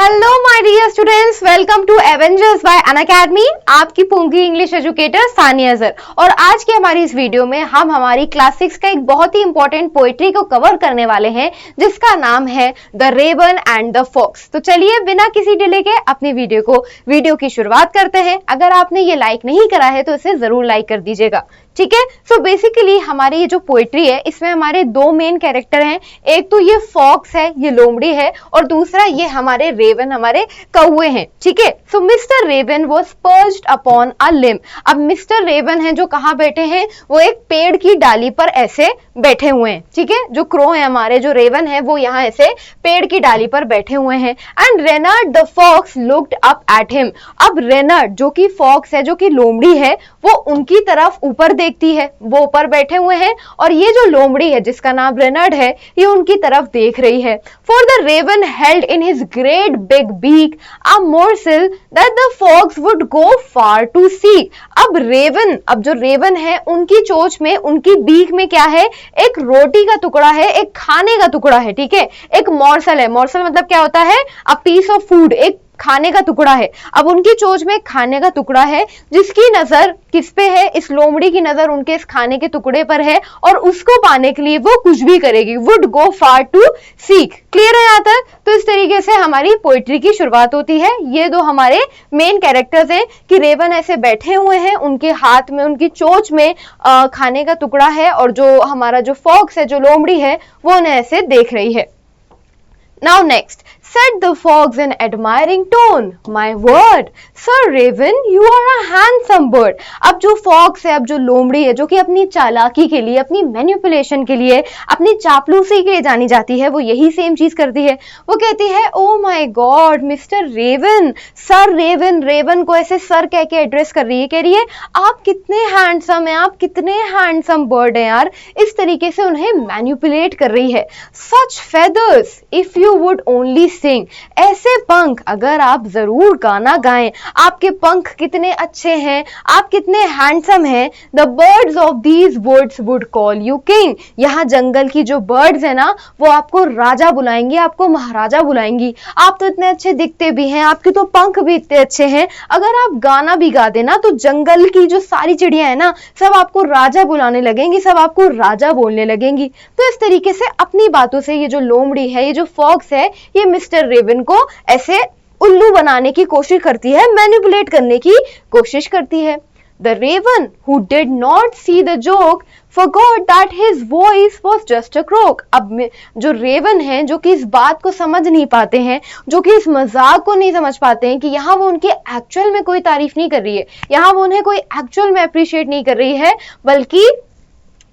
Hello my dear students, welcome to Avengers by Unacademy. आपकी पूंगी English educator Sania Azhar. और आज की हमारी इस वीडियो में हम हमारी क्लास 6 का एक बहुत ही इंपॉर्टेंट पोएट्री को कवर करने वाले हैं जिसका नाम है the raven and the fox. तो चलिए बिना किसी डिले के अपनी वीडियो की शुरुआत करते हैं। अगर आपने ये लाइक नहीं करा है तो इसे जरूर लाइक कर दीजिएगा, ठीक है। सो बेसिकली हमारी ये जो पोएट्री है इसमें हमारे दो मेन कैरेक्टर हैं। एक तो ये फॉक्स है, ये लोमड़ी है, और दूसरा ये हमारे रेवन, हमारे कौवे हैं, ठीक है। So Mister Raven was perched upon a limb. अब मिस्टर रेवन है जो कहाँ बैठे हैं, वो एक पेड़ की डाली पर ऐसे बैठे हुए हैं, ठीक है। जो क्रो है हमारे, जो रेवन है, वो यहाँ ऐसे पेड़ की डाली पर बैठे हुए हैं। And Reynard the fox looked up at him. अब रेनर्ड जो कि फॉक्स है, जो कि लोमड़ी है, वो उनकी तरफ ऊपर देखती है, वो ऊपर बैठे हुए हैं, और ये जो लोमड़ी है जिसका नाम रेनर्ड है, ये उनकी तरफ देख रही है। For the raven held in his great big beak a morsel that the fox would go far to seek. अब जो रेवन है, उनकी चोंच में, उनकी बीक में क्या है, एक रोटी का टुकड़ा है, एक खाने का टुकड़ा है, ठीक है। एक मॉर्सल है, मॉर्सल मतलब क्या होता है, अ पीस ऑफ फूड, एक खाने का टुकड़ा है। अब उनकी चोंच में खाने का टुकड़ा है, जिसकी नजर किस पे है, इस लोमड़ी की नजर उनके इस खाने के टुकड़े पर है, और उसको पाने के लिए वो कुछ भी करेगी। Would go far to seek. Clear है यहाँ तक? तो इस तरीके से हमारी पोएट्री की शुरुआत होती है। ये दो हमारे मेन कैरेक्टर्स हैं कि रेवन ऐसे बैठे हुए हैं, उनके हाथ में, उनकी चोंच में खाने का टुकड़ा है, और जो हमारा जो फॉक्स है, जो लोमड़ी है, वो उन्हें ऐसे देख रही है। Now next, said the fox in admiring tone, my word, Sir Raven, you are a handsome bird. अब जो फॉक्स है, अब जो लोमड़ी है, जो कि अपनी चालाकी के लिए, अपनी मैनिपुलेशन के लिए, अपनी चापलूसी के लिए जानी जाती है, वो यही सेम चीज करती है। वो कहती है, oh my God mister raven, sir raven. Raven को ऐसे सर कह के एड्रेस कर रही है, कह रही है आप कितने हैंडसम हैं, आप कितने हैंडसम बर्ड हैं यार। इस तरीके से उन्हें मैनिपुलेट कर रही है। Such feathers if you would only sing. ऐसे पंख अगर आप जरूर गाना गाएं। आपके पंख कितने अच्छे हैं, आप कितने हैंडसम हैं। The birds of these woods would call you king. यहाँ जंगल की जो बर्ड्स है ना, वो आपको राजा बुलाएंगी, आपको महाराजा बुलाएंगी। आप तो इतने अच्छे दिखते भी हैं, आपके तो पंख भी इतने अच्छे हैं। अगर आप गाना भी गा देना तो जंगल की जो सारी चिड़िया है ना, सब आपको राजा बुलाने लगेंगी, सब आपको राजा बोलने लगेंगी। तो इस तरीके से अपनी बातों से ये जो लोमड़ी है, ये जो फॉक्स है, ये मिस्टर रेवन को ऐसे उल्लू बनाने की कोशिश करती है, मैनिपुलेट करने की कोशिश करती है। The raven, who did not see the joke, forgot that his voice was just a croak. अब जो रेवन है, जो कि इस बात को समझ नहीं पाते हैं, जो कि इस मजाक को नहीं समझ पाते हैं कि यहाँ वो उनके एक्चुअल में कोई तारीफ नहीं कर रही है, यहाँ वो उन्हें कोई एक्चुअल में अप्रिशिएट नहीं कर रही है, बल्कि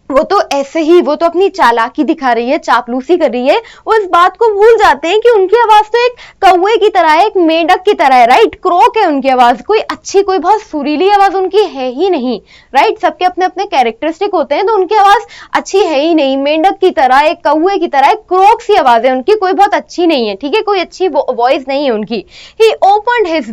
वो तो ऐसे ही, वो तो अपनी चालाकी दिखा रही है, चापलूसी कर रही है। वो इस बात को भूल जाते हैं कि उनकी आवाज तो एक कौवे की तरह है, एक मेंढक की तरह है, राइट। क्रोक है उनकी आवाज, कोई अच्छी, कोई बहुत सुरीली आवाज उनकी है ही नहीं, राइट। सबके अपने अपने कैरेक्टरिस्टिक होते हैं, तो उनकी आवाज अच्छी है ही नहीं। मेंढक की तरह, एक कौवे की तरह, एक क्रोक सी आवाज है उनकी, कोई बहुत अच्छी नहीं है, ठीक है, कोई अच्छी वॉइस नहीं है उनकी। He opened his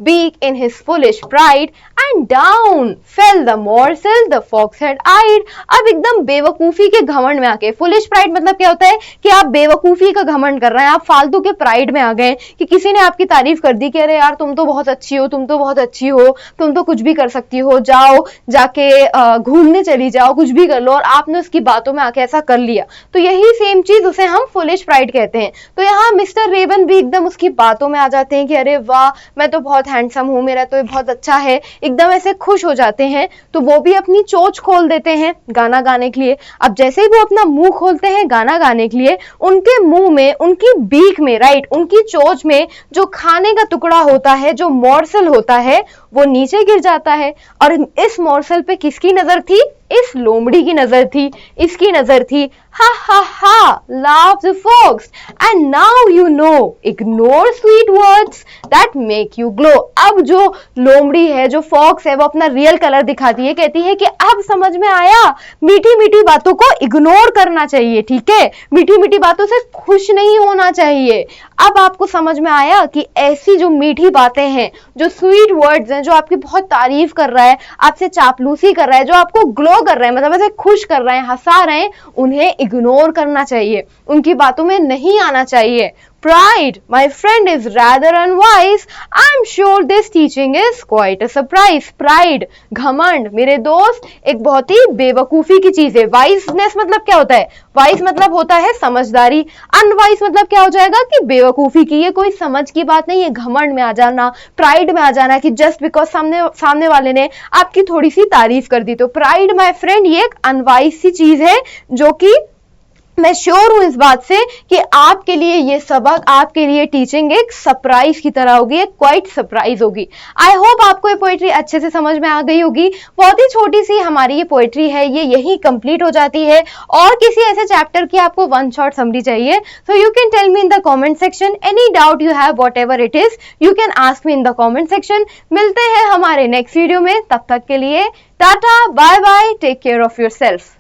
beak in his foolish pride and down fell the morsel the fox had eyed. अब एकदम बेवकूफी के घमंड में आके, फुलिश प्राइड मतलब क्या होता है कि आप बेवकूफी का घमंड कर रहे हैं, आप फालतू के प्राइड में आ गए कि किसी ने आपकी तारीफ कर दी कि अरे यार तुम तो बहुत अच्छी हो, तुम तो बहुत अच्छी हो, तुम तो कुछ भी कर सकती हो, जाओ जाके घूमने चली जाओ, कुछ भी कर लो, और आपने उसकी बातों में आके ऐसा कर लिया। तो यही सेम चीज, उसे हम फुलिश प्राइड कहते हैं। तो यहाँ मिस्टर रेवन भी एकदम उसकी बातों में आ जाते हैं कि अरे वाह, मैं तो बहुत हैंडसम हूँ, मेरा तो बहुत अच्छा है, एकदम ऐसे खुश हो जाते हैं। तो वो भी अपनी चोंच खोल देते हैं गाना गाने के लिए। अब जैसे ही वो अपना मुंह खोलते हैं गाना गाने के लिए, उनके मुंह में, उनकी बीक में, राइट, उनकी चोंच में जो खाने का टुकड़ा होता है, जो मॉर्सल होता है, वो नीचे गिर जाता है। और इस मॉर्सल पे किसकी नजर थी? इस लोमड़ी की नजर थी, इसकी नजर थी। हा हा हा, laughed the fox, and now you know, ignore sweet words that make you glow. अब जो लोमड़ी है, जो फॉक्स है, वो अपना रियल कलर दिखाती है, कहती है कि अब समझ में आया, मीठी मीठी बातों को इग्नोर करना चाहिए, ठीक है, मीठी मीठी बातों से खुश नहीं होना चाहिए। अब आपको समझ में आया कि ऐसी जो मीठी बातें हैं, जो स्वीट वर्ड्स हैं, जो आपकी बहुत तारीफ कर रहा है, आपसे चापलूसी कर रहा है, जो आपको ग्लो कर रहे हैं, मतलब ऐसे खुश कर रहे हैं, हंसा रहे हैं, उन्हें इग्नोर करना चाहिए, उनकी बातों में नहीं आना चाहिए। Pride, my friend, is rather unwise. I'm sure this teaching is quite a surprise. Pride, घमंड, मेरे दोस्त, एक बहुत ही बेवकूफी की चीज है. वाइजनेस मतलब क्या होता है? वाइज मतलब होता है समझदारी. अनवाइज मतलब क्या हो जाएगा कि बेवकूफी की. ये कोई समझ की बात नहीं है. घमंड में आ जाना, प्राइड में आ जाना कि जस्ट बिकॉज सामने वाले ने आपकी थोड़ी सी तारीफ कर दी. तो प्राइड माय फ्रेंड ये एक अनवाइज सी चीज है जो कि मैं श्योर हूं इस बात से कि आपके लिए ये सबक, आपके लिए टीचिंग एक सरप्राइज की तरह होगी, एक क्वाइट सरप्राइज होगी. आई होप आपको ये पोएट्री अच्छे से समझ में आ गई होगी. बहुत ही छोटी सी हमारी ये पोएट्री है, ये यही कंप्लीट हो जाती है. और किसी ऐसे चैप्टर की आपको वन शॉट समरी चाहिए तो you can tell me in the comment section. Any doubt you have, whatever it is, you can ask me in the comment section. मिलते हैं हमारे नेक्स्ट वीडियो में. तब तक के लिए tata, bye bye, take care of your self.